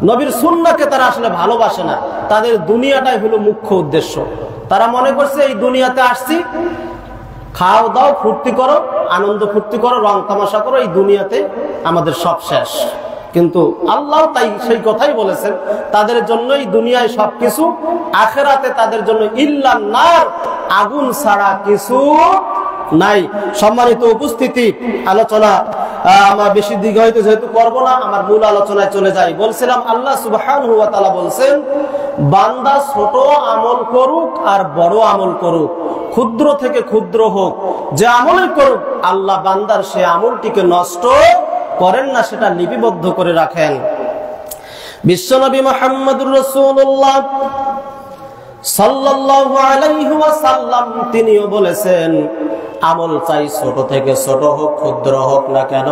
নবীর সুন্নাহকে তারা আসলে ভালোবাসে না। তাদের দুনিয়াটাই হলো মুখ্য উদ্দেশ্য। তারা মনে করছে এই দুনিয়াতে আসছি, খাও দাও, ফুর্তি করো, আনন্দ ফুর্তি করো, রং তামাশা করো, এই দুনিয়াতে আমাদের সব শেষ। কিন্তু আল্লাহ তাই সেই কথাই বলেছেন, তাদের জন্যই দুনিয়ায় সবকিছু, আখিরাতে তাদের জন্য ইল্লান নার, আগুন ছাড়া কিছু নাই। সম্মানিত উপস্থিতি, আলোচনা আমার বেশি দীর্ঘায়িত যেহেতু করব না, আমার মূল আলোচনায় চলে যাই। বলছিলাম আল্লাহ সুবহানাহু ওয়া তাআলা বলছেন, বান্দা ছোট আমল করুক আর বড় আমল করুক, ক্ষুদ্র থেকে ক্ষুদ্র হোক, যে আমলই করুক, আল্লাহ বান্দার সে আমলটিকে নষ্ট করেন না, সেটা লিপিবদ্ধ করে রাখেন। বিশ্বনবী মুহাম্মদুর রাসূলুল্লাহ সাল্লাল্লাহু আলাইহি ওয়াসাল্লাম তিনিও বলেছেন, আমল চাই ছোট থেকে ছোট হোক, ক্ষুদ্র হোক না কেন,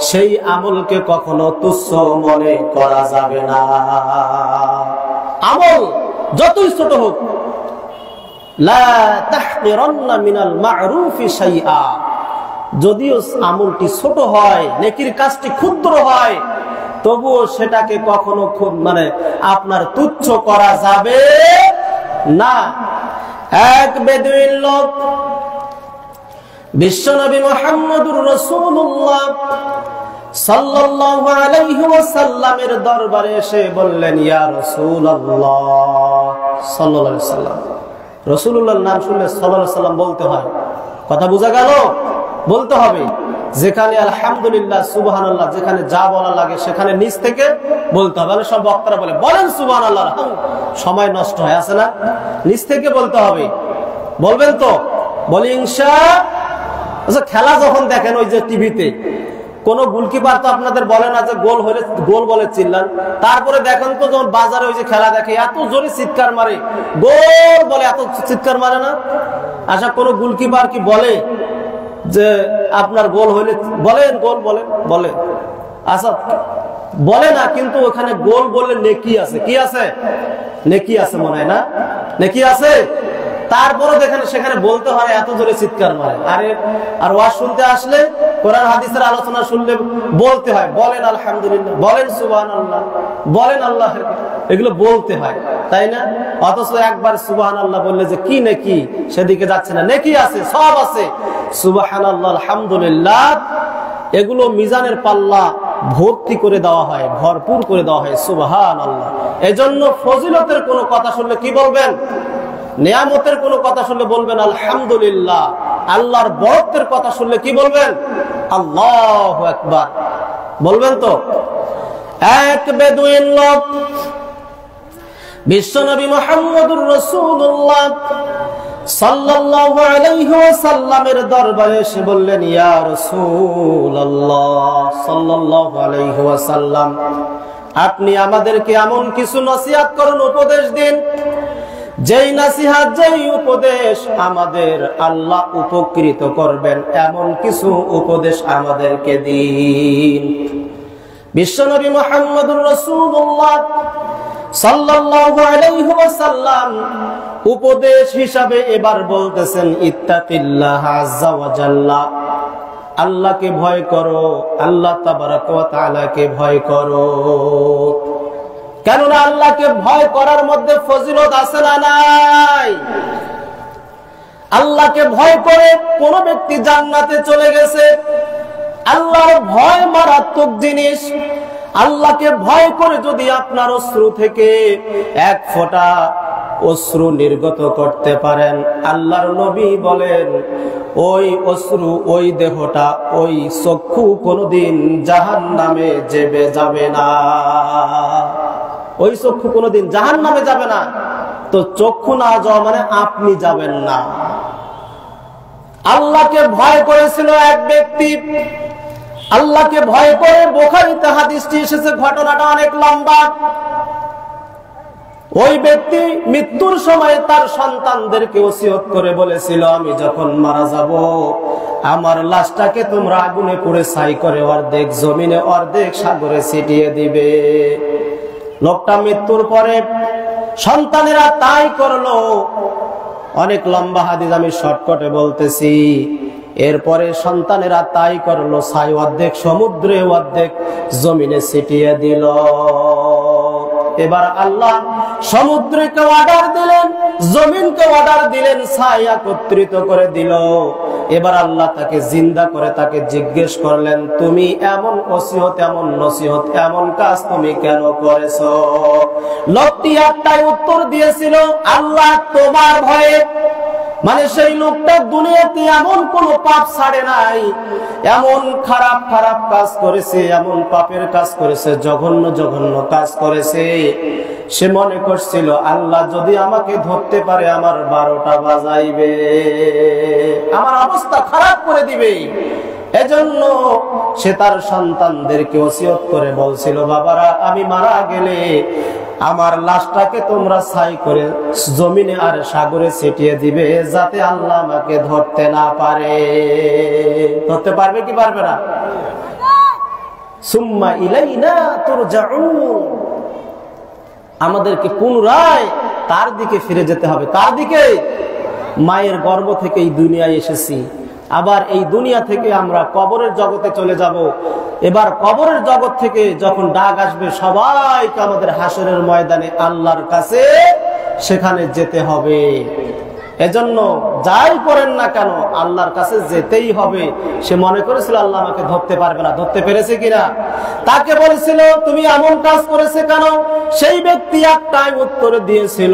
সেই আমলকে কখনো তুচ্ছ মনে করা যাবে না। আমল যতই ছোট হোক, লা তাহকিরান্না মিনাল মা'রুফি শাইআ, যদিও আমলটি ছোট হয়, নেকির কাজটি ক্ষুদ্র হয়, তবুও সেটাকে কখনো আপনার তুচ্ছ করা যাবে না। এক বেদুইন লোক বিশ্বনবী মুহাম্মদুর রাসূলুল্লাহ সাল্লাল্লাহু আলাইহি ওয়াসাল্লামের দরবারে এসে বললেন, ইয়া রাসূলুল্লাহ সাল্লাল্লাহু আলাইহি ওয়াসাল্লাম। রাসূলুল্লাহর নাম শুনলে সাল্লাল্লাহু আলাইহি ওয়াসাল্লাম বলতে হয়। কথা বোঝা গেল? বলতে হবে। যেখানে আলহামদুলিল্লাহ, সুবহানাল্লাহ, যেখানে যা বলা লাগে সেখানে নিচ থেকে বলতে হবে। সব বক্তারা বলেন সুবহানাল্লাহ, সময় নষ্ট হয়, আছে না? নিচ থেকে বলতে হবে। বলবেন তো? বলি ইনশাআল্লাহ। আচ্ছা, খেলা যখন দেখেন ওই যে টিভিতে, কোন গোলকিপার তো আপনাদের বলে না যে গোল হলে গোল বলে চিল্লান, তারপরে দেখেন তো যখন বাজারে ওই যে খেলা দেখে এত জোরে চিৎকার মারে, গোল বলে এত চিৎকার মারে না? আচ্ছা, কোন গোলকিপার কি বলে যে আপনার গোল হইলে বলেন গোল বলেন? বলে? আচ্ছা, বলে না, কিন্তু ওখানে গোল বললে নেকি আছে। কি আছে? নেকি আছে মনে হয় না? নেকি আছে। তারপরে দেখেন সেখানে বলতে হয়, এত জোরে চিৎকার মারে। আরে আর ওয়াজ শুনতে আসলে, কোরআন হাদিসের আলোচনা শুনলে বলতে হয়, বলেন আলহামদুলিল্লাহ, বলেন সুবহানাল্লাহ, বলেন আল্লাহ, এগুলো বলতে হয়, তাই না? অথচ একবার সুবহানাল্লাহ বললে যে কি নেকি, সেদিকে যাচ্ছে না। নেকি আছে, সব আছে, সুবহানাল্লাহ, আলহামদুলিল্লাহ, এগুলো মিজানের পাল্লা ভর্তি করে দেওয়া হয়, ভরপুর করে দেওয়া হয়। সুবহানাল্লাহ। এজন্য ফজিলতের কোনো কথা শুনলে কি বলবেন? নিয়ামতের কোনো কথা শুনলে বলবেন আলহামদুলিল্লাহ। আল্লাহর বরকতের কথা শুনলে কি বলবেন? আল্লাহু আকবার। বলবেন তো? এক বেদুইন লোক বিশ্বনবী মুহাম্মদুর রাসূলুল্লাহ সাল্লাল্লাহু আলাইহি ওয়াসাল্লামের দরবারে এসে বললেন, ইয়া রাসূলুল্লাহ সাল্লাল্লাহু আলাইহি ওয়াসাল্লাম, আপনি আমাদেরকে এমন কিছু নসিহত করুন, উপদেশ দিন, যেই নসিহত, যেই উপদেশ আমাদের আল্লাহ উপকৃত করবেন, এমন কিছু উপদেশ আমাদেরকে দিন। বিশ্বনবী মুহাম্মদুর রাসূলুল্লাহ সাল্লাল্লাহু আলাইহি ওয়াসাল্লাম উপদেশ হিসাবে এবার বলতেছেন, ইত্তাকিল্লাহ আযজা ওয়া জাল্লা, আল্লাহকে ভয় করো, আল্লাহ তাবারাক ওয়া তাআলাকে ভয় করো। কেননা আল্লাহকে ভয় করার মধ্যে ফজিলত আছে না নাই? আল্লাহকে ভয় করে কোন ব্যক্তি জান্নাতে চলে গেছে। আল্লাহর ভয় মারাত্মক জিনিস। আল্লাহকে ভয় করে যদি আপনার অশ্রু থেকে এক ফোঁটা অশ্রু নির্গত করতে পারেন, আল্লাহর নবী বলেন, ওই অশ্রু, ওই দেহটা, ওই চক্ষু কোনদিন জাহান্নামে যাবে না। ওই চক্ষু কোনদিন জাহান্নামে যাবে না। তো চক্ষু না যাওয়া মানে আপনি যাবেন না। আল্লাহকে ভয় করেছিল এক ব্যক্তি, আল্লাহকে ভয় করে বুখারীতে হাদিসটি এসেছে, ঘটনাটা অনেক লম্বা। ওই ব্যক্তি মৃত্যুর সময় তার সন্তানদেরকে ওসিয়ত করে বলেছিল, আমি যখন মারা যাব, আমার লাশটাকে তোমরা আগুনে পুড়ে ছাই করে অর্ধেক জমিনে, অর্ধেক সাগরে ছিটিয়ে দিবে। লোকটা মৃত্যুর পরে সন্তানেরা তাই করলো। অনেক লম্বা হাদিস, আমি শর্টকাটে বলতেছি। এরপরে সন্তানেরা তাই করলো, ছাই অর্ধেক সমুদ্রে, অর্ধেক জমিনে ছিটিয়ে দিল। এবার আল্লাহ সমুদ্রকে অর্ডার দিলেন, জমিনকে অর্ডার দিলেন, ছায়া একত্রিত করে দিল। এবার আল্লাহ তাকে জিন্দা করে তাকে জিজ্ঞেস করলেন, তুমি এমন ওসিয়ত, এমন নসিহত, এমন কাজ তুমি কেন করেছো? লোকটি একটাই উত্তর দিয়েছিল, আল্লাহ তোমার ভয়ে। মানে সেই লোকটা দুনিয়াতে এমন কোন পাপ ছাড়ে নাই, এমন খারাপ খারাপ কাজ করেছে, এমন পাপের কাজ করেছে, জঘন্য জঘন্য কাজ করেছে। সে মনে করছিল আল্লাহ যদি আমাকে ধরতে পারে আমার 12টা বাজাইবে, আমার অবস্থা খারাপ করে দিবে। এজন্য সে তার সন্তানদেরকে ওসিয়ত করে বলছিল, বাবারা আমি মারা গেলে আমার লাশটাকে তোমরা ছাই করে জমিনে আর সাগরে ছিটিয়ে দিবে, যাতে আল্লাহ আমাকে ধরতে না পারে। ধরতে পারবে কি পারবে না? সুম্মা ইলাইনা তুরজাউন, আমাদেরকে পুনরায় তার দিকে ফিরে যেতে হবে। কার দিকে? মায়ের গর্ভ থেকে এই দুনিয়ায় এসেছি, আবার এই দুনিয়া থেকে আমরা কবরের জগতে চলে যাব। এবার কবরের জগৎ থেকে যখন ডাক আসবে, সবাইকে আমাদের হাসরের ময়দানে আল্লাহর কাছে সেখানে যেতে হবে। এজন্য যাই করেন না কেন আল্লাহর কাছে যেতেই হবে। সে মনে করেছিল আল্লাহ আমাকে ধরতে পারবে না, ধরতে পেরেছে কিনা? তাকে বলেছিল তুমি এমন কাজ করেছে কেন? সেই ব্যক্তি একটাই উত্তর দিয়েছিল,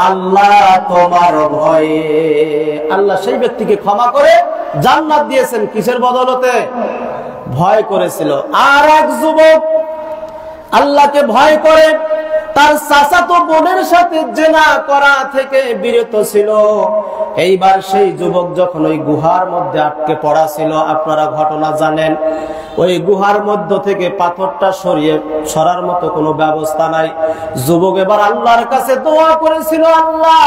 আল্লাহ তোমার ভয়ে। আল্লাহ সেই ব্যক্তিকে ক্ষমা করে জান্নাত দিয়েছেন। কিসের বদলতে? ভয় করেছিল। আর এক যুবক আল্লাহকে ভয় করে তার চাচাতো বোনের সাথে জেনা করা থেকে বিরত ছিল। এইবার সেই যুবক যখন ওই গুহার মধ্যে আটকে পড়া ছিল, আপনারা ঘটনা জানেন, ওই গুহার মধ্য থেকে পাথরটা সরার মতো কোনো ব্যবস্থা নাই। যুবক এবার আল্লাহর কাছে দোয়া করেছিল, আল্লাহ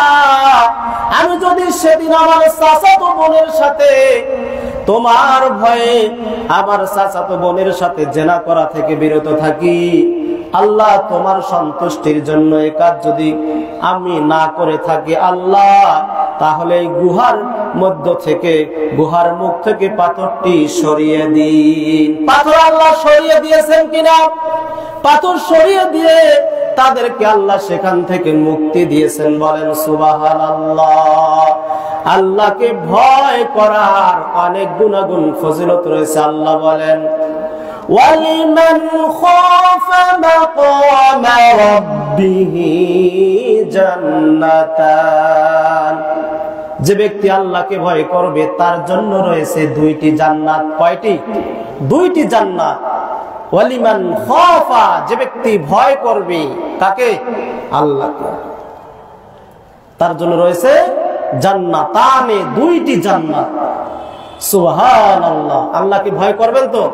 আমি যদি সেদিন আমার চাচাতো বোনের সাথে তোমার ভয়ে আমার চাচাতো বোনের সাথে জেনা করা থেকে বিরত থাকি, আল্লাহ তোমার সন্তুষ্টির জন্য এই কাজ যদি আমি না করে থাকি, আল্লাহ তাহলে এই গুহার মধ্য থেকে, গুহার মুখ থেকে পাথরটি সরিয়ে দিন। পাথর আল্লাহ সরিয়ে দিয়েছেন কিনা? পাথর সরিয়ে দিয়ে তাদেরকে আল্লাহ সেখান থেকে মুক্তি দিয়েছেন। বলেন সুবহানাল্লাহ। আল্লাহকে ভয় করার অনেক গুণাগুণ ফজিলত রয়েছে। আল্লাহ বলেন, ওয়ালিমান খাফা মাকামা রাব্বিহি জান্নাতান, যে ব্যক্তি আল্লাহকে ভয় করবে তার জন্য রয়েছে 2টি জান্নাত। কয়টি? 2টি জান্নাত। ওয়ালিমান খাফা, যে ব্যক্তি ভয় করবে কাকে? আল্লাহকে, তার জন্য রয়েছে জান্নাতানে, 2টি জান্নাত। সুবহানাল্লাহ। আল্লাহকে ভয় করবেন তো?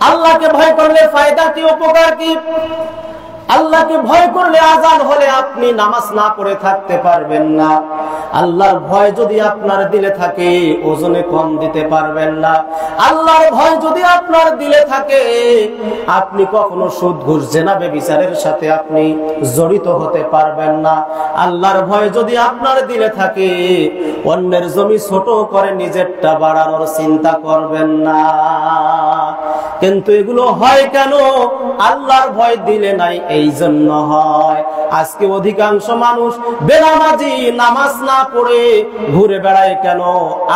আল্লাহকে ভয় করলে ফায়দা কি, উপকার কি? আল্লাহকে ভয় করলে আযান হলে আপনি নামাজ না পড়ে থাকতে পারবেন না। আল্লাহর ভয় যদি আপনার দিলে থাকে ওজনে কম দিতে পারবেন না। আল্লাহর ভয় যদি আপনার দিলে থাকে আপনি কখনো সুদ ঘুষ জেনা ব্যভিচারের সাথে আপনি জড়িত হতে পারবেন না। আল্লাহর ভয় যদি আপনার দিলে থাকে অন্যের জমি ছোট করে নিজেরটা বাড়ানোর চিন্তা করবেন না। কিন্তু এগুলো হয় কেন? আল্লাহর ভয় দিলে নাই, এই জন্য হয়। আজকে অধিকাংশ মানুষ বেনামাজি, নামাজ না পড়ে ঘুরে বেড়ায় কেন?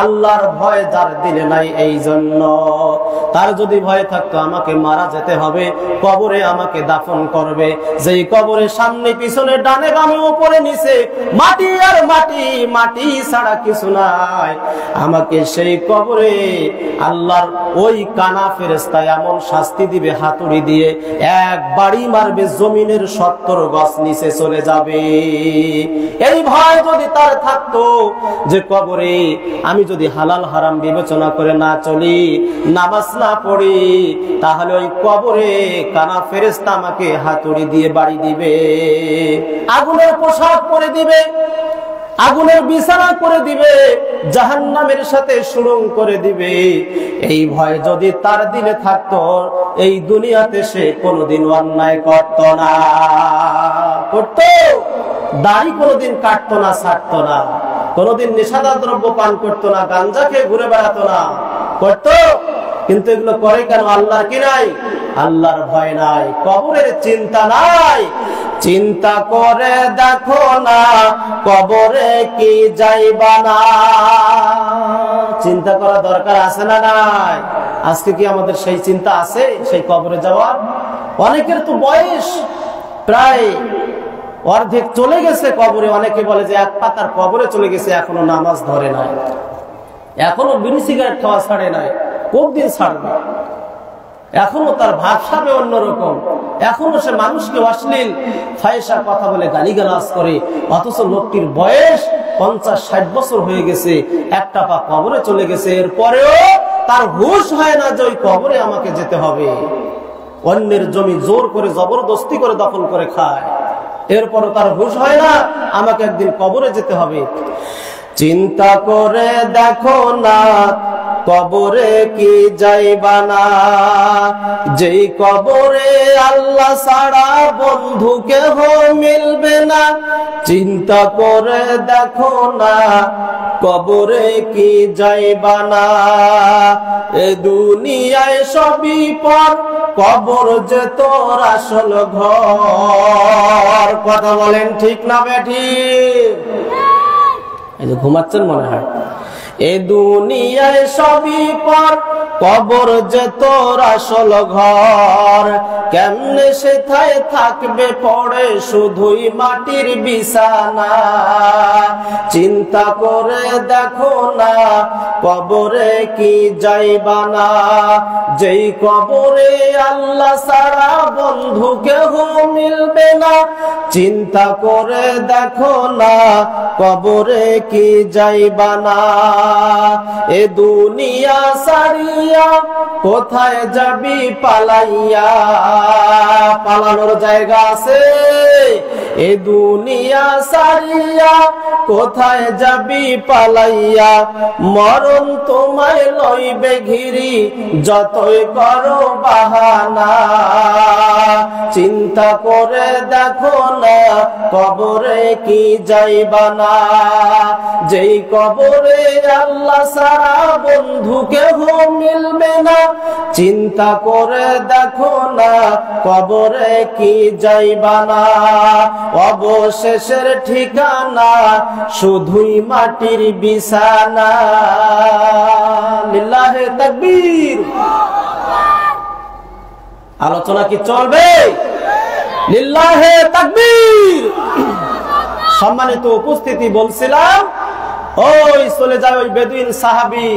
আল্লাহর ভয় যার দিলে নাই, এই জন্য। তার যদি ভয় থাকতো আমাকে মারা যেতে হবে, কবরে আমাকে দাফন করবে, যেই কবরের সামনে পিছনে ডানে বামে উপরে নিচে মাটি আর মাটি, মাটি ছাড়া কিছু নাই, আমাকে সেই কবরে আল্লাহর ওই কানা ফেরেশতা এমন শাস্তি দিবে, হাতুড়ি দিয়ে এক বাড়ি মারবে, জমিনের 70 গজ নিচে চলে যাবে। এই ভয় যদি তার থাকতো যে কবরে আমি যদি হালাল হারাম বিবেচনা করে না চলি, নামাজ না পড়ি, তাহলে ওই কবরে কানা ফেরেশতা আমাকে হাতুড়ি দিয়ে বাড়ি দিবে, আগুনের পোশাক পরে দিবে, আগুনের বিছানা করে দিবে, জাহান্নামের সাথে সুরং করে দিবে। এই ভয় যদি তার দিলে থাকতো এই দুনিয়াতে সে কোনোদিন অন্যায় করত না। করত? দাড়ি কোনোদিন কাটতো না, ছাড়তো না, কোনোদিন নেশাদার দ্রব্য পান করতো না, গাঞ্জা খেয়ে ঘুরে বেড়াতো না। করত? কিন্তু এগুলো করে কেন? আল্লাহর কি নাই? আল্লাহর ভয় নাই, কবরের চিন্তা নাই। চিন্তা করে দেখো না কবরে কি যাইবা না। চিন্তা করা দরকার আছে না নাই? আজকে কি আমাদের সেই চিন্তা আছে সেই কবরে যাওয়ার? অনেকের তো বয়স প্রায় অর্ধেক চলে গেছে কবরে। অনেকে বলে যে এক পাতার কবরে চলে গেছে, এখনো নামাজ ধরে নাই, এখনো বিড়ি সিগারেট খাওয়া ছাড়ে নাই, কতদিন ছাড়বে? এখনো তার ভাবসাবে অন্যরকম, এখনো সে মানুষকে অশ্লীল ফাহিশা কথা বলে গালিগালাজ করে। অথচ লোকটির বয়স 50-60 বছর হয়ে গেছে, একটা পা কবরে চলে গেছে, এরপরেও তার হুঁশ হয় না যে ওই কবরে আমাকে যেতে হবে। অন্যের জমি জোর করে জবরদস্তি করে দখল করে খায়, এরপরও তার হুঁশ হয় না আমাকে একদিন কবরে যেতে হবে। চিন্তা করে দেখো না কবরে কি যাইবা না। যেই কবরে আল্লাহ ছাড়া বন্ধু কেহ মিলবে না। চিন্তা করে দেখো না কবরে কি যাইবা না। এ দুনিয়ায় সবই পর, কবর যে তোর আসল ঘর। কথা বলেন ঠিক না বেঠিক? এই যে ঘুমাচ্ছেন মনে হয়। এ দুনিয়ায় সবই পর, কবর যে তোর আসল ঘর। কেমনে সেথায় থাকবে পড়ে শুধুই মাটির বিছানা। চিন্তা করে দেখো না কবরে কি যাইবা না। যেই কবরে আল্লাহ ছাড়া বন্ধু কেহ মিলবে না। চিন্তা করে দেখো না কবরে কি যাইবা না। এ দুনিয়া সারিয়া কোথায় যাবি পালাইয়া। পালানোর জায়গা আছে? এ দুনিয়া সারিয়া কোথায় যাবি পালাইয়া। মরণ তোমায় লইবে ঘিরি যতই করো বাহানা। চিন্তা করে দেখো না কবরে কি যাইবা না। যেই কবরে আল্লাহ ছাড়া বন্ধু কেহ মিলবে না। চিন্তা করে দেখো না কবরে কি যাইবা না। অবশেষের ঠিকানা শুধুই মাটির বিছানা। লিল্লাহে তাকবীর। আলোচনা কি চলবে? লিল্লাহে তাকবীর। সম্মানিত উপস্থিতি, বলছিলাম ওই চলে যায় ওই বেদুইন সাহাবী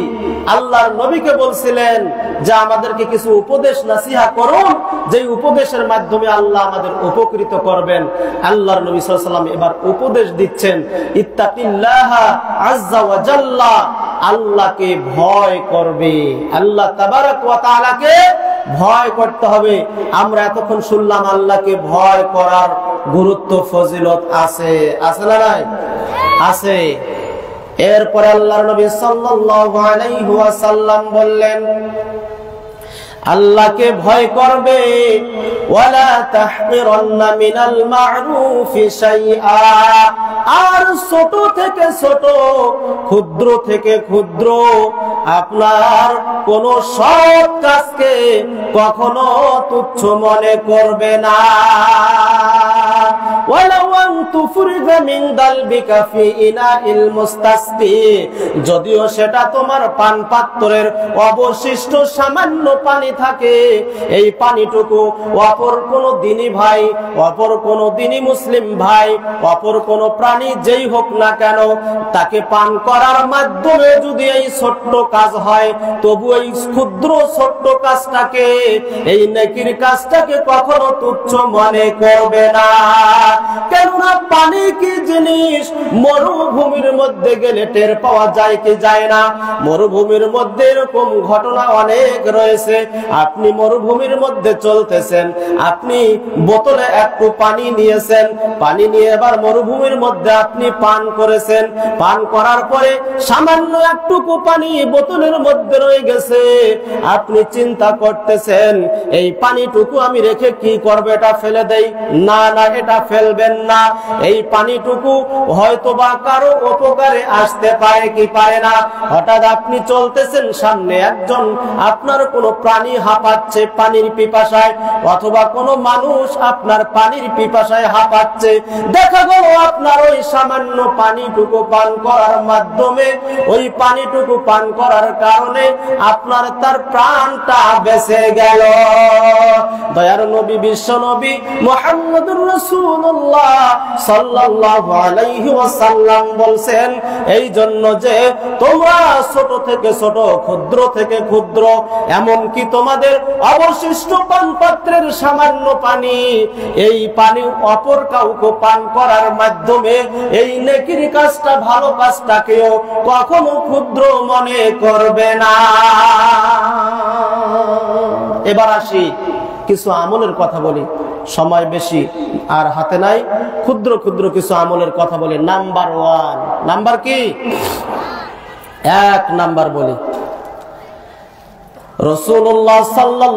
আল্লাহর নবীকে বলছিলেন যে আমাদেরকে কিছু উপদেশ নাসিহা করুন, যে উপদেশের মাধ্যমে আল্লাহ আমাদের উপকৃত করবেন। আল্লাহর নবী সাল্লাল্লাহু আলাইহি ওয়াসাল্লাম এবার উপদেশ দিচ্ছেন, ইত্তাকিল্লাহা আযজা ওয়া জাল্লা। আল্লাহকে ভয় করবে, আল্লাহ তাবারাক ওয়া তাআলাকে ভয় করতে হবে। আমরা এতক্ষণ শুনলাম আল্লাহকে ভয় করার গুরুত্ব ফজিলত আছে, আছে না নাই? আছে। এরপরে আল্লাহর নবী সাল্লাল্লাহু আলাইহি ওয়াসাল্লাম বললেন আল্লাহকে ভয় করবে। ওয়ালা তাহকিরান্না মিনাল মা'রুফি শাইআ। আর ছোট থেকে ছোট, ক্ষুদ্র থেকে ক্ষুদ্র আপনার কোন সৎ কাজকে কখনো তুচ্ছ মনে করবে না। যদিও সেটা তোমার পান পাত্রের অবশিষ্ট সামান্য পানি থাকে, এই পানিটুকু অপর কোন দিনী ভাই, অপর কোন দিনী মুসলিম ভাই, অপর কোন প্রাণী যেই হোক না কেন, তাকে পান করার মাধ্যমে যদি এই ছোট্ট কাজ হয়, তবু এই ক্ষুদ্র ছোট্ট কাজটাকে, এই নেকির কাজটাকে কখনো তুচ্ছ মনে করবে না। কেননা পানি কি জিনিস মরুভূমির মধ্যে গেলে টের পাওয়া যায় কি যায় না? মরুভূমির মধ্যে এরকম ঘটনা অনেক রয়েছে। আপনি মরুভূমির মধ্যে চলতেছেন, আপনি বোতলে একটু পানি নিয়েছেন, পানি নিয়ে এবার মরুভূমির মধ্যে আপনি পান করেছেন। পান করার পরে সামান্য একটুকু পানি বোতলের মধ্যে রয়ে গেছে। আপনি চিন্তা করতেছেন এই পানিটুকু আমি রেখে কি করবো, এটা ফেলে দেই? না না, এটা ফেলবেন না। এই পানিটুকু হয়তোবা কারো উপকারে আসতে পারে কি পারে না। হঠাৎ আপনি চলতেছেন, সামনে একজন আপনার কোনো প্রাণী হাঁপাচ্ছে পানির পিপাসায়, অথবা কোনো মানুষ আপনার পানির পিপাসায় হাঁপাচ্ছে, দেখা গেল আপনার ওই সামান্য পানিটুকু পান করার মাধ্যমে, ওই পানিটুকু পান করার কারণে আপনার তার প্রাণটা বেঁচে গেল। দয়ার নবী বিশ্ব নবী মুহাম্মদুর রাসূলুল্লাহ সাল্লাল্লাহু আলাইহি ওয়াসাল্লাম বলছেন, এই জন্য যে তোমরা ছোট থেকে ছোট, ক্ষুদ্র থেকে ক্ষুদ্র, এমনকি তোমাদের অবশিষ্ট পানপাত্রের সামান্য পানি, এই পানি অপর কাউকে পান করার মাধ্যমে এই নেকির কাজটা, ভালো কাজটাকেও কখনো ক্ষুদ্র মনে করবে না। এবার আসি কিছু আমলের কথা বলি, সময় বেশি আর হাতে নাই, ক্ষুদ্র ক্ষুদ্র কিছু আমলের কথা বলি। নাম্বার 1, নাম্বার কি? 1 নাম্বার বলি, রাসূলুল্লাহ সাল্লাল্লাহু